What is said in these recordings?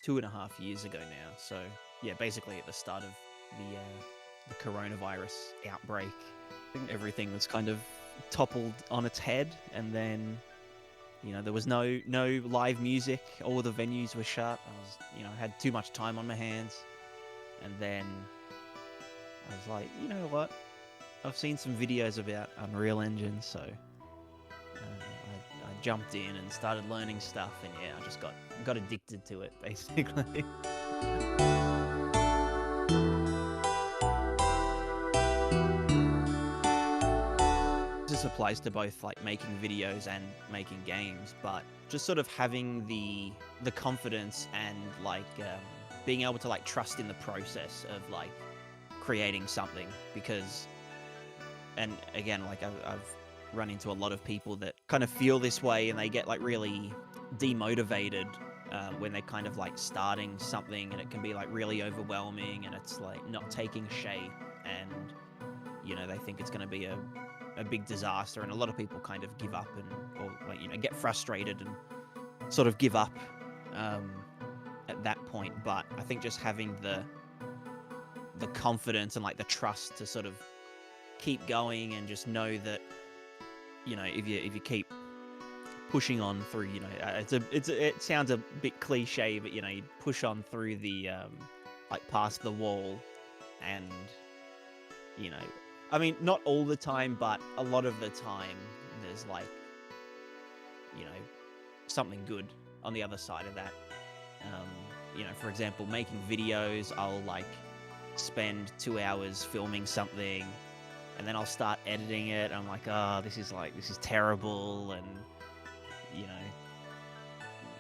2.5 years ago now. So yeah, basically at the start of the coronavirus outbreak, everything was kind of toppled on its head, and then there was no live music. All the venues were shut. I had too much time on my hands, and then I was like, you know what? I've seen some videos about Unreal Engine, so I jumped in and started learning stuff, and yeah, I just got addicted to it, basically. This applies to both like making videos and making games, but just sort of having the confidence and like being able to like trust in the process of like creating something. Because, and again, like I've run into a lot of people that kind of feel this way, and they get like really demotivated when they're kind of like starting something, and it can be like really overwhelming, and it's like not taking shape, and they think it's going to be a big disaster, and a lot of people kind of give up or like get frustrated and sort of give up at that point. But I think just having the confidence and like the trust to sort of keep going, and just know that if you keep pushing on through, it sounds a bit cliche, but you push on through the like past the wall, and I mean, not all the time, but a lot of the time there's like something good on the other side of that. For example, making videos, I'll like spend 2 hours filming something, and then I'll start editing it, and I'm like, oh, this is terrible, and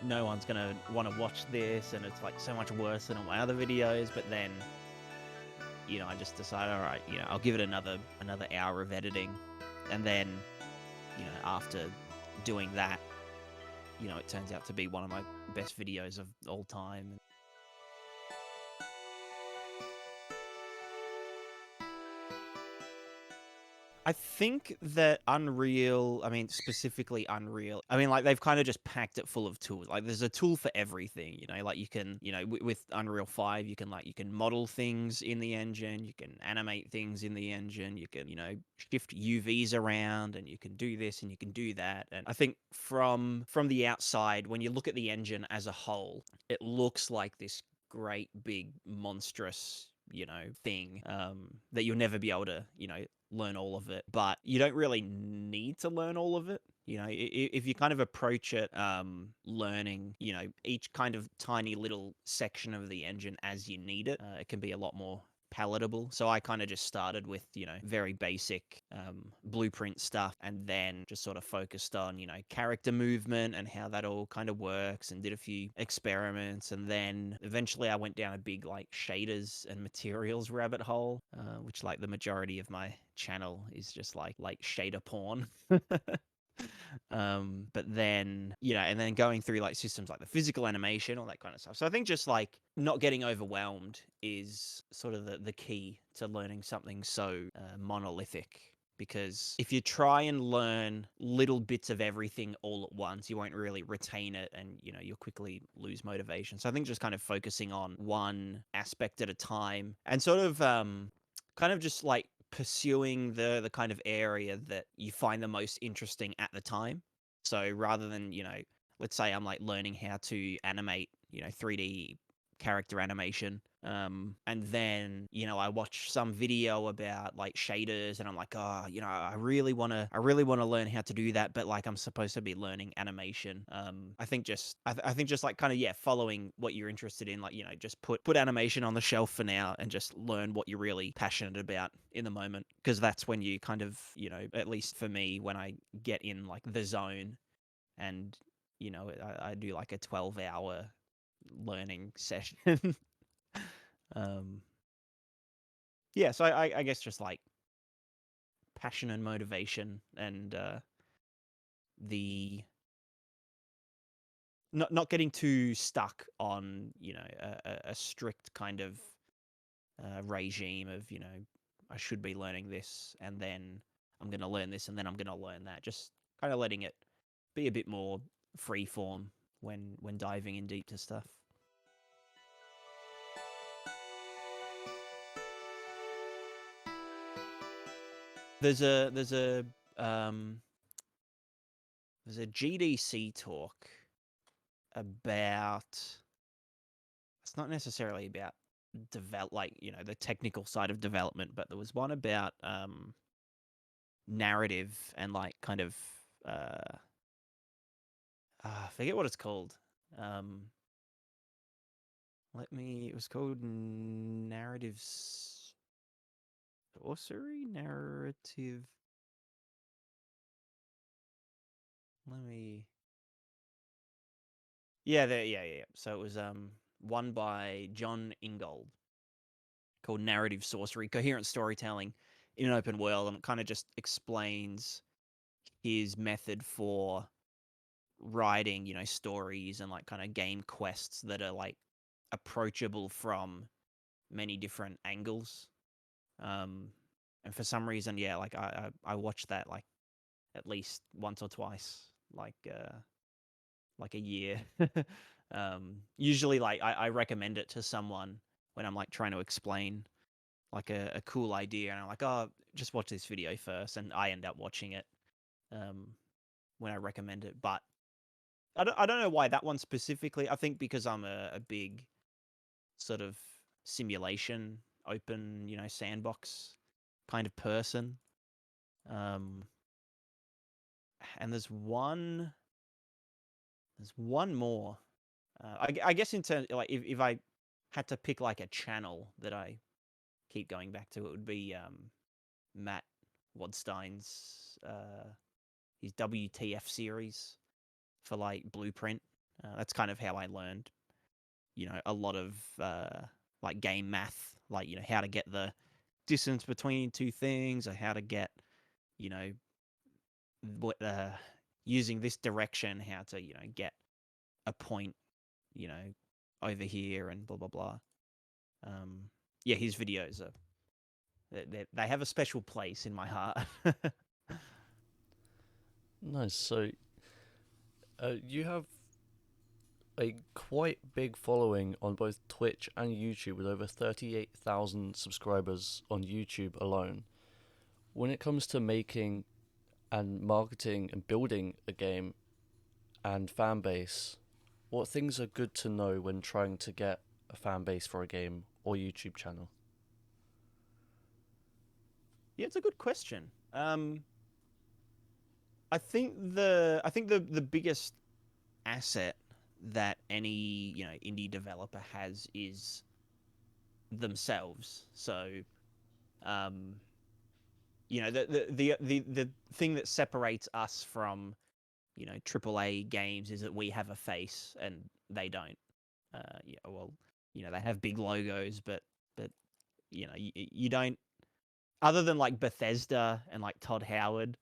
no one's gonna want to watch this, and it's like so much worse than all my other videos. But then I just decided, all right, I'll give it another hour of editing, and then after doing that, it turns out to be one of my best videos of all time. I think that Unreal, I mean, specifically Unreal, I mean, like, they've kind of just packed it full of tools. Like, there's a tool for everything, like, you can, with Unreal 5, you can model things in the engine, you can animate things in the engine, you can, shift UVs around, and you can do this and you can do that. And I think from the outside, when you look at the engine as a whole, it looks like this great, big, monstrous, thing that you'll never be able to, learn all of it. But you don't really need to learn all of it. If you kind of approach it learning, each kind of tiny little section of the engine as you need it, it can be a lot more palatable. So I kind of just started with, very basic blueprint stuff, and then just sort of focused on, character movement and how that all kind of works, and did a few experiments. And then eventually I went down a big like shaders and materials rabbit hole, which like the majority of my channel is just like shader porn. But then, and then going through like systems like the physical animation, all that kind of stuff. So I think just like not getting overwhelmed is sort of the key to learning something so monolithic. Because if you try and learn little bits of everything all at once, you won't really retain it, and you'll quickly lose motivation. So I think just kind of focusing on one aspect at a time, and sort of kind of just like pursuing the kind of area that you find the most interesting at the time. So rather than, let's say I'm like learning how to animate, 3D character animation, and then I watch some video about like shaders, and I'm like, oh, I really want to learn how to do that, but like I'm supposed to be learning animation. I think just like kind of, yeah, following what you're interested in, like just put animation on the shelf for now, and just learn what you're really passionate about in the moment, because that's when you kind of, at least for me, when I get in like the zone, and I do like a 12-hour learning session. um yeah, so I guess just like passion and motivation, and the not getting too stuck on a strict kind of regime of I should be learning this, and then I'm going to learn this, and then I'm going to learn that. Just kind of letting it be a bit more free form when diving in deep to stuff. There's um a GDC talk about, it's not necessarily about the technical side of development, but there was one about narrative and like kind of uh I forget what it's called. Um it was called narrative sorcery, narrative. Let me Yeah, yeah. So it was one by John Ingold called Narrative Sorcery, Coherent Storytelling in an Open World, and it kind of just explains his method for writing, stories and like kind of game quests that are like approachable from many different angles. Um, and for some reason, yeah, like I watched that like at least once or twice, like a year. Usually, like I recommend it to someone when I'm like trying to explain like a cool idea, and I'm like, oh, just watch this video first, and I end up watching it um, when I recommend it. But I don't know why that one specifically. I think because I'm a big sort of simulation, open, sandbox kind of person. Um, and there's one more. I guess in terms like if I had to pick like a channel that I keep going back to, it would be Matt Wadstein's his WTF series for like Blueprint. That's kind of how I learned, a lot of like game math, like how to get the distance between two things, or how to get, you know, what using this direction, how to get a point, you know, over here and blah blah blah. Um, yeah, his videos are they have a special place in my heart. Nice. So, you have a quite big following on both Twitch and YouTube with over 38,000 subscribers on YouTube alone. When it comes to making and marketing and building a game and fan base, what things are good to know when trying to get a fan base for a game or YouTube channel? Yeah, it's a good question. I think the biggest asset that any indie developer has is themselves. So, um, the thing that separates us from AAA games is that we have a face and they don't. Yeah, well, they have big logos, but you don't. Other than like Bethesda and like Todd Howard,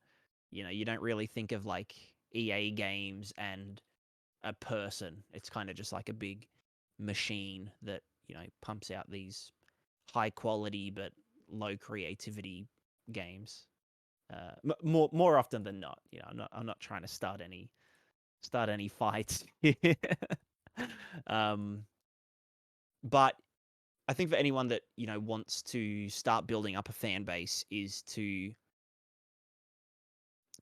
you don't really think of like EA games and a person. It's kind of just like a big machine that pumps out these high quality but low creativity games. More often than not, I'm not trying to start any fights here. um, but I think for anyone that wants to start building up a fan base is to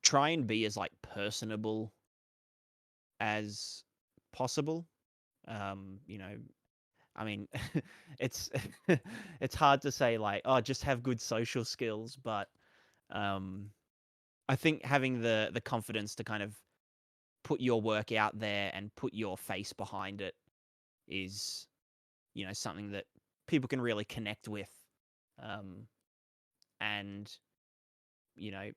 try and be as like personable as possible. You know, I mean, it's it's hard to say like, oh, just have good social skills, but um, I think having the confidence to kind of put your work out there and put your face behind it is, something that people can really connect with, um, and you know,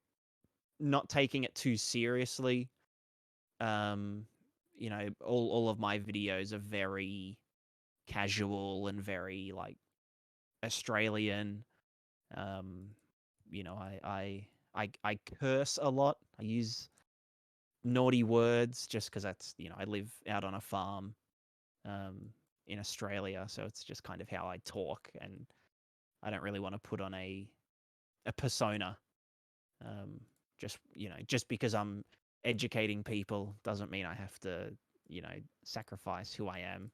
not taking it too seriously. Um, all of my videos are very casual and very like Australian. Um, I curse a lot. I use naughty words just because I live out on a farm um, in Australia, so it's just kind of how I talk, and I don't really want to put on a persona. Um, just because I'm educating people doesn't mean I have to sacrifice who I am.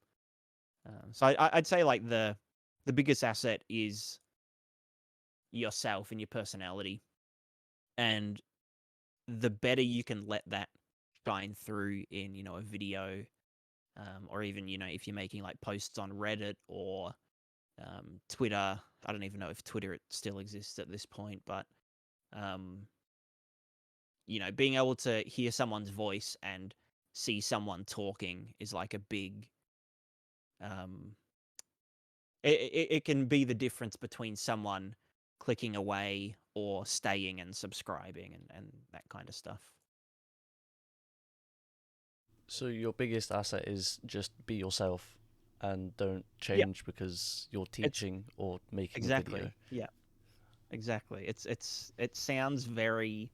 So I'd say like the biggest asset is yourself and your personality. And the better you can let that shine through in, a video, or even, if you're making like posts on Reddit or Twitter. I don't even know if Twitter still exists at this point, but um, being able to hear someone's voice and see someone talking is like a big. Um, it can be the difference between someone clicking away or staying and subscribing and that kind of stuff. So your biggest asset is just be yourself and don't Yeah, change because you're it's teaching or making a video. exactly. Yeah, exactly. It sounds very.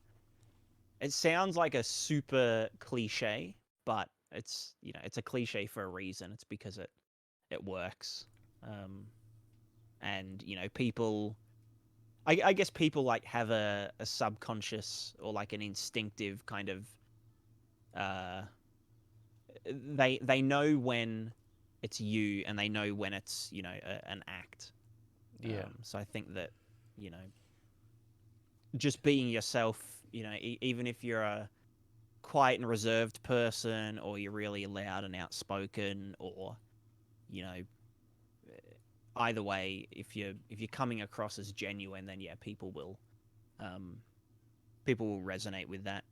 It sounds like a super cliche, but it's a cliche for a reason. It's because it works. Um, and people. I guess people like have a subconscious or like an instinctive kind of uh they know when it's you and they know when it's an act. Yeah. So I think that you know just being yourself, even if you're a quiet and reserved person or you're really loud and outspoken, or you know either way, if you're coming across as genuine, then yeah, um people will resonate with that.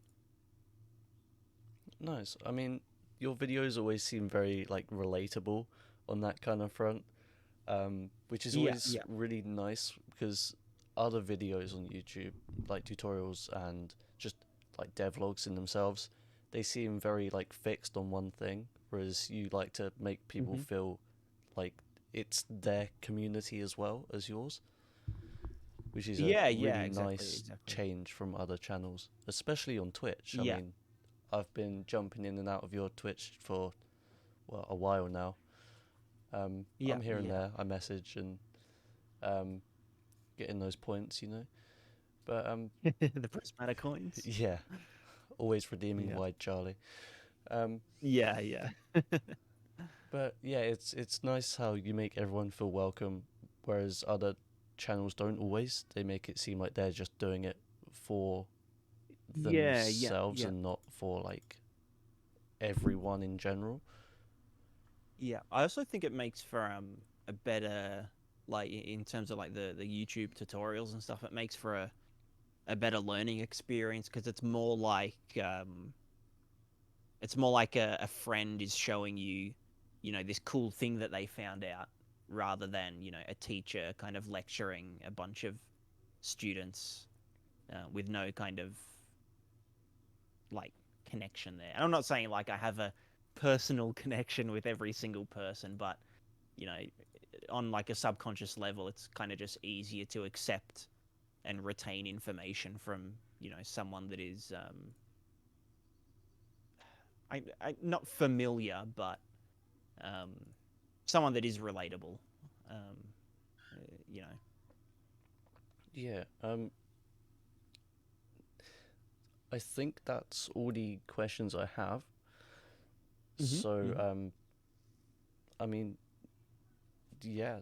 Nice. I mean, your videos always seem very like relatable on that kind of front, which is Yeah, always yeah. really nice because other videos on YouTube, like tutorials and just like devlogs in themselves, they seem very like fixed on one thing, whereas you like to make people Hmm. feel like it's their community as well as yours, which is a Yeah, yeah, really exactly, nice exactly. change from other channels, especially on Twitch. I Yeah, mean, I've been jumping in and out of your Twitch for well a while now. yeah, I'm here and yeah. there. I message and um, getting those points, you know. But The Prismatica coins. yeah, always redeeming Yeah, Wide Charlie. Um, yeah, yeah. but yeah, it's nice how you make everyone feel welcome, whereas other channels don't always. They make it seem like they're just doing it for Yeah, yeah, themselves yeah, and not for like everyone in general. yeah. I also think it makes for a better, like in terms of like the YouTube tutorials and stuff. It makes for a better learning experience because it's more like a friend is showing you, this cool thing that they found out, rather than a teacher kind of lecturing a bunch of students with no kind of like connection there. And I'm not saying like I have a personal connection with every single person, but you know, on like a subconscious level, it's kind of just easier to accept and retain information from someone that is not familiar, but um, someone that is relatable. Um, you know. Yeah. I think that's all the questions I have. Hmm. So Hmm. I mean, yeah,